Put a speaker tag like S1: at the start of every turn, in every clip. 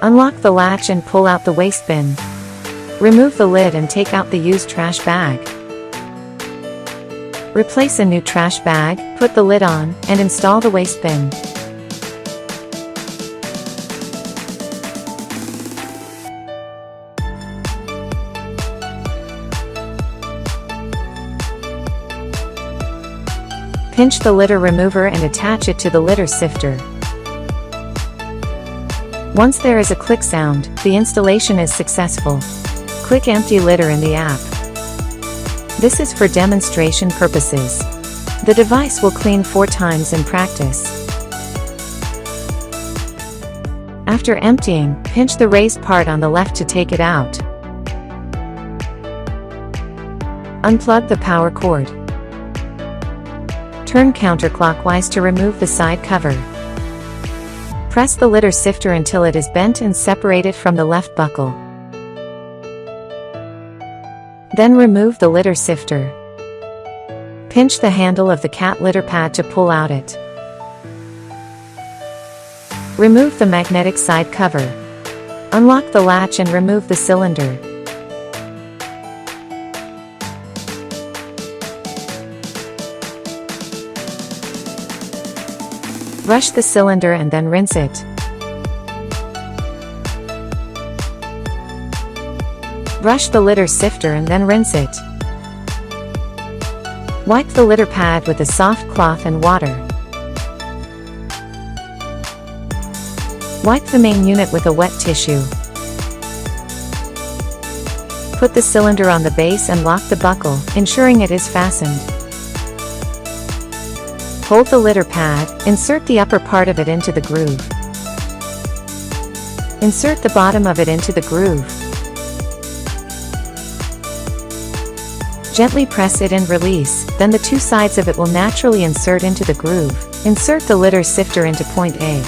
S1: Unlock the latch and pull out the waste bin. Remove the lid and take out the used trash bag. Replace a new trash bag, put the lid on, and install the waste bin. Pinch the litter remover and attach it to the litter sifter. Once there is a click sound, the installation is successful. Click Empty Litter in the app. This is for demonstration purposes. The device will clean 4 times in practice. After emptying, pinch the raised part on the left to take it out. Unplug the power cord. Turn counterclockwise to remove the side cover. Press the litter sifter until it is bent and separated from the left buckle. Then remove the litter sifter. Pinch the handle of the cat litter pad to pull out it. Remove the magnetic side cover. Unlock the latch and remove the cylinder. Brush the cylinder and then rinse it. Brush the litter sifter and then rinse it. Wipe the litter pad with a soft cloth and water. Wipe the main unit with a wet tissue. Put the cylinder on the base and lock the buckle, ensuring it is fastened. Hold the litter pad, insert the upper part of it into the groove. Insert the bottom of it into the groove. Gently press it and release, then the 2 sides of it will naturally insert into the groove. Insert the litter sifter into point A.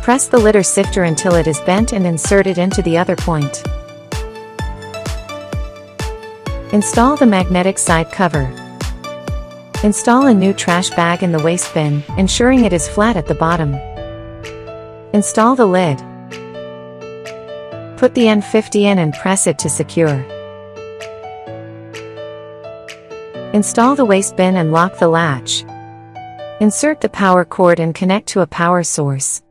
S1: Press the litter sifter until it is bent and insert it into the other point. Install the magnetic side cover. Install a new trash bag in the waste bin, ensuring it is flat at the bottom. Install the lid. Put the N50 in and press it to secure. Install the waste bin and lock the latch. Insert the power cord and connect to a power source.